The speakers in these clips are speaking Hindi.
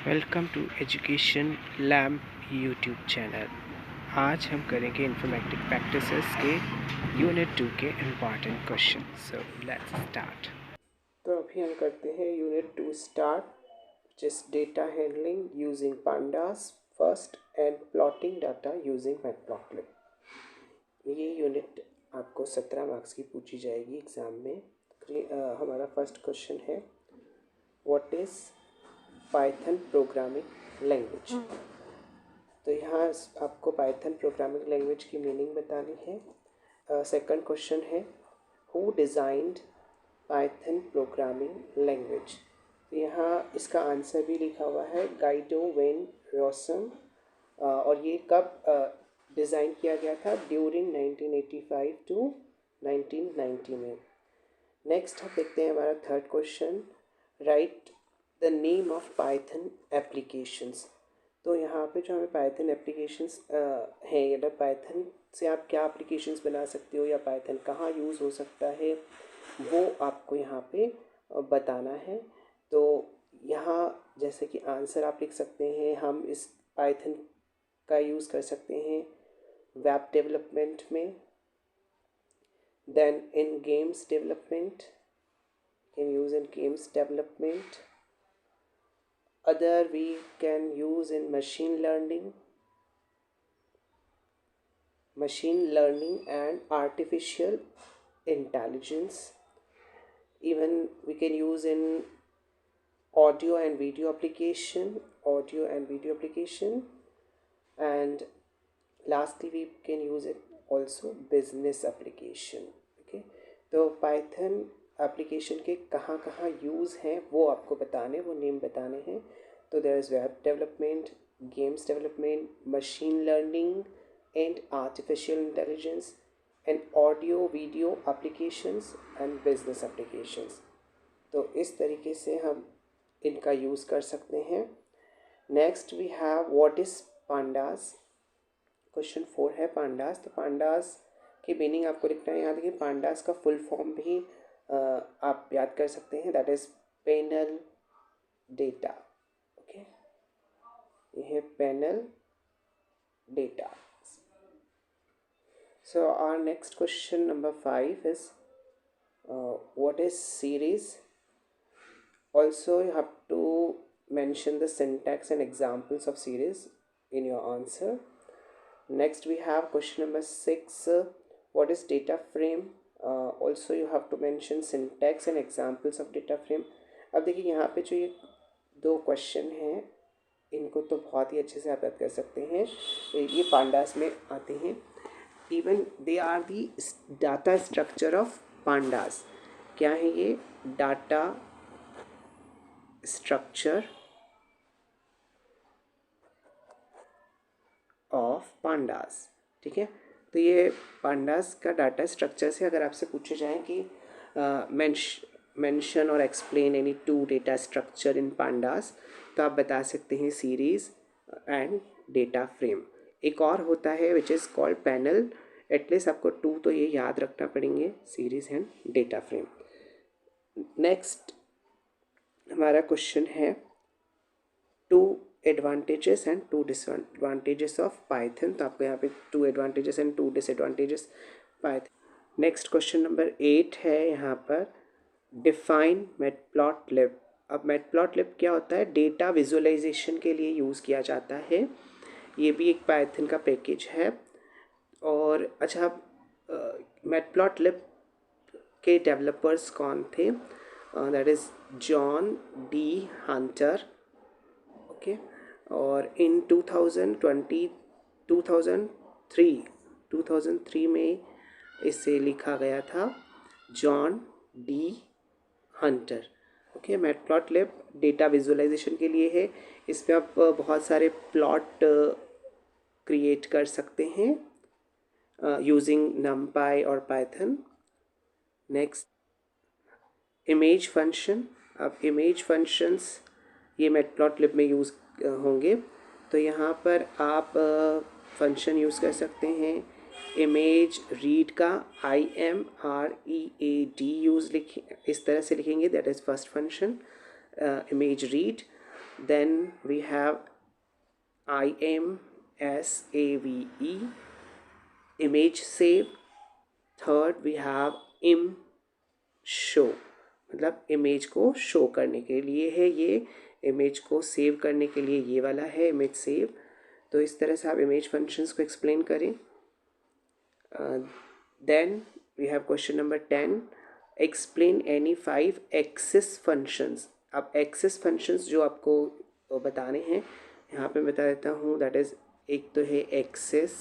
Welcome to education lamp YouTube channel. आज हम करेंगे इंफॉर्मेटिक प्रैक्टिसेस के यूनिट 2 के important question. So let's start. तो अभी हम करते हैं यूनिट 2 स्टार्ट, जिस data handling using pandas first and plotting data using matplotlib. ये यूनिट आपको 17 मार्क्स की पूछी जाएगी एग्ज़ाम में। हमारा फर्स्ट क्वेश्चन है, what is Python programming language. तो यहाँ आपको पाइथन प्रोग्रामिंग लैंग्वेज की मीनिंग बतानी है। सेकंड क्वेश्चन है, who designed Python programming language. तो यहाँ इसका आंसर भी लिखा हुआ है, गाइडो वेन रॉसन। और ये कब डिज़ाइन किया गया था? ड्यूरिंग 1985 टू 1990 में। नेक्स्ट हम देखते हैं हमारा third question, right the name of Python applications. तो यहाँ पे जो हमें पाइथन एप्लीकेशंस हैं, या पाइथन से आप क्या एप्लीकेशंस बना सकते हो या पाइथन कहाँ यूज़ हो सकता है, वो आपको यहाँ पे बताना है। तो यहाँ जैसे कि आंसर आप लिख सकते हैं, हम इस पाइथन का यूज़ कर सकते हैं वेब डेवलपमेंट में, then in games development, can use in games development. Other we can use in machine learning and artificial intelligence. Even we can use in audio and video application, and lastly we can use it also business application. Okay, तो पाइथन एप्लीकेशन के कहाँ कहाँ यूज़ हैं वो आपको बताने, वो नेम बताने हैं। तो there is web development, games development, machine learning and artificial intelligence, and audio video applications and business applications. तो इस तरीके से हम इनका यूज़ कर सकते हैं। Next we have what is pandas. Question 4 है पांडास। तो पांडास की मीनिंग आपको लिखना है। यहाँ देखिए, पांडास का फुल फॉर्म भी आप याद कर सकते हैं, that is panel data. Okay, ये है panel data. So our next question number 5 is what is series. Also you have to mention the syntax and examples of series in your answer. Next we have question number 6, what is data frame. Also you have to mention syntax and examples of data frame. अब देखिए यहाँ पे जो ये दो क्वेश्चन हैं, इनको तो बहुत ही अच्छे से आप याद कर सकते हैं। ये पांडास में आते हैं। Even they are the data structure of pandas. क्या है ये? Data structure of pandas. ठीक है, तो ये पांडास का डाटा स्ट्रक्चर से अगर आपसे पूछे जाए कि मेंशन और explain any two data structure in pandas, तो आप बता सकते हैं सीरीज एंड डेटा फ्रेम। एक और होता है which is called panel. At least आपको 2 तो ये याद रखना पड़ेंगे, series and data frame. Next हमारा क्वेश्चन है, 2 advantages and 2 disadvantages of Python. तो आपको यहाँ पे 2 advantages and 2 disadvantages Python. Next question number 8 है यहाँ पर, डिफाइन मैटप्लॉटलिब। अब मैटप्लॉटलिब क्या होता है? डेटा विजुअलाइजेशन के लिए यूज़ किया जाता है। ये भी एक पाइथन का पैकेज है। और अच्छा, मैटप्लॉटलिब के डेवलपर्स कौन थे? That is John D Hunter. Okay, और इन 2003 में इसे लिखा गया था John D Hunter. Okay, matplotlib data visualisation के लिए है। इसमें आप बहुत सारे प्लॉट क्रिएट कर सकते हैं यूजिंग नमपाई और पाइथन। Next, image function. अब इमेज फंक्शंस ये मैटप्लॉटलिब में यूज़ होंगे। तो यहाँ पर आप फंक्शन यूज़ कर सकते हैं इमेज रीड का, IMREAD यूज़ इस तरह से लिखेंगे, that is first function image read. Then we have IMSAVE, image save. Third we have im show, मतलब इमेज को शो करने के लिए है, ये इमेज को सेव करने के लिए ये वाला है इमेज सेव। तो इस तरह से आप इमेज फंक्शंस को एक्सप्लेन करें। Then we have question number 10, explain any 5 axis functions. अब एक्सिस फंक्शंस जो आपको बताने हैं यहाँ पे बता देता हूँ। दैट इज़, एक तो है एक्सिस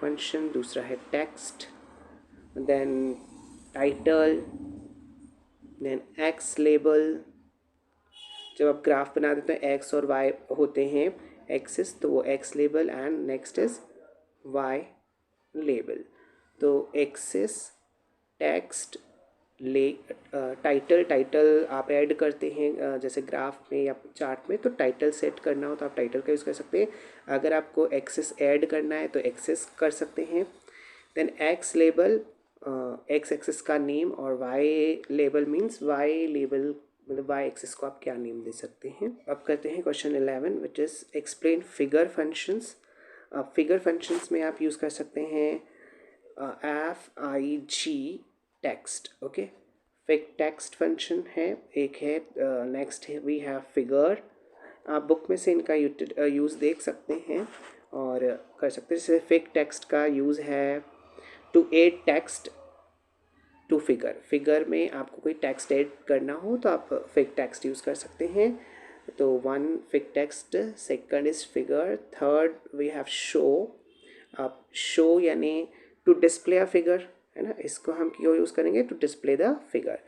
फंक्शन, दूसरा है text, then title, then X label. जब आप ग्राफ बना देते हैं एक्स और वाई होते हैं एक्सिस, तो वो X label, and next is Y label. तो एक्सिस, टेक्स्ट, टाइटल आप ऐड करते हैं जैसे ग्राफ में या चार्ट में, तो टाइटल सेट करना हो तो आप टाइटल का यूज़ कर सकते हैं। अगर आपको एक्सिस ऐड करना है तो एक्सिस कर सकते हैं। Then X label, X axis का नेम, और Y label means Y label, मतलब वाई एक्सिस को आप क्या नेम दे सकते हैं। अब करते हैं question 11 which is explain figure functions. अब फिगर फंक्शंस में आप यूज़ कर सकते हैं FIG text, okay, fig text function है एक है। नेक्स्ट है वी हैव फिगर। आप बुक में से इनका यूज़ देख सकते हैं और कर सकते हैं। जैसे फिग टेक्स्ट का यूज़ है to add text to figure. Figure में आपको कोई टेक्स्ट ऐड करना हो तो आप फिग टेक्स्ट यूज़ कर सकते हैं। तो one fig text, second is figure, third we have show. आप शो यानी टू डिस्प्ले अ फिगर, है ना, इसको हम क्यों यूज़ करेंगे, to display the figure.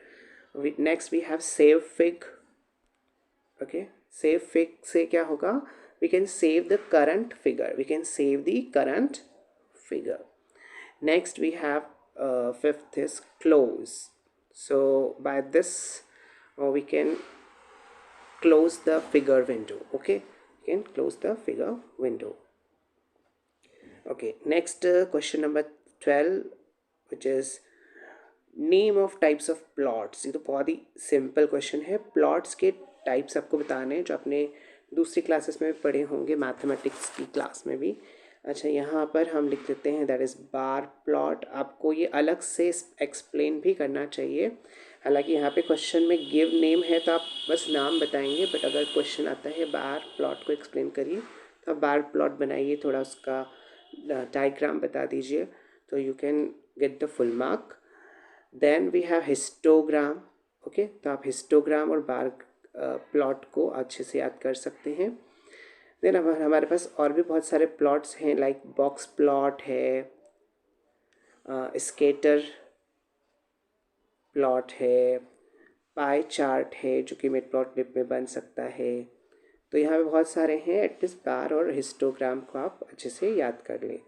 Next we have save fig, okay. Save fig से क्या होगा, we can save the current figure, we can save the current figure. Next we have fifth is close. So by this we can close the figure window, okay, we can close the figure window. Okay, next question number 12 which is name of types of plots. ये तो बहुत ही सिंपल क्वेश्चन है। प्लॉट्स के टाइप्स आपको बताने हैं जो आपने दूसरी क्लासेस में पढ़े होंगे, मैथमेटिक्स की क्लास में भी। अच्छा, यहाँ पर हम लिख लेते हैं दैट इज़ बार प्लॉट। आपको ये अलग से एक्सप्लेन भी करना चाहिए। हालांकि यहाँ पे क्वेश्चन में गिव नेम है तो आप बस नाम बताएंगे, बट अगर क्वेश्चन आता है बार प्लॉट को एक्सप्लेन करिए तो आप बार प्लॉट बनाइए, थोड़ा उसका डायग्राम बता दीजिए, तो you can get the full mark. Then we have histogram, okay, तो आप हिस्टोग्राम और बार प्लॉट को अच्छे से याद कर सकते हैं। देन हमारे पास और भी बहुत सारे प्लॉट्स हैं, लाइक बॉक्स प्लॉट है, स्केटर प्लॉट है, पाई चार्ट है जो कि मैटप्लॉटलिब में बन सकता है। तो यहाँ पे बहुत सारे हैं, एटलीस्ट बार और हिस्टोग्राम को आप अच्छे से याद कर लें।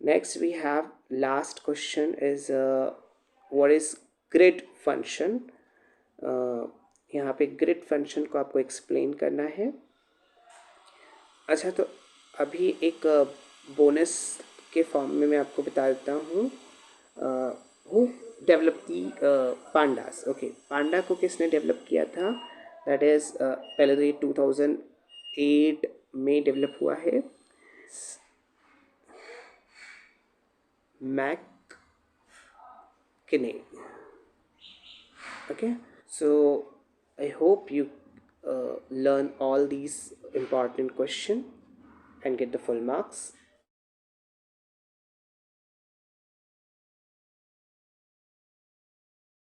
Next we have last question is what is grid function. यहाँ पे ग्रिड फंक्शन को आपको एक्सप्लेन करना है। अच्छा, तो अभी एक बोनस के फॉर्म में मैं आपको बता देता हूँ who develop the pandas. Okay, panda को किसने डेवलप किया था, दैट इज़ पहले तो ये 2008 में डेवलप हुआ है, मैक किने। Okay, so I hope you learn all these important questions and get the full marks.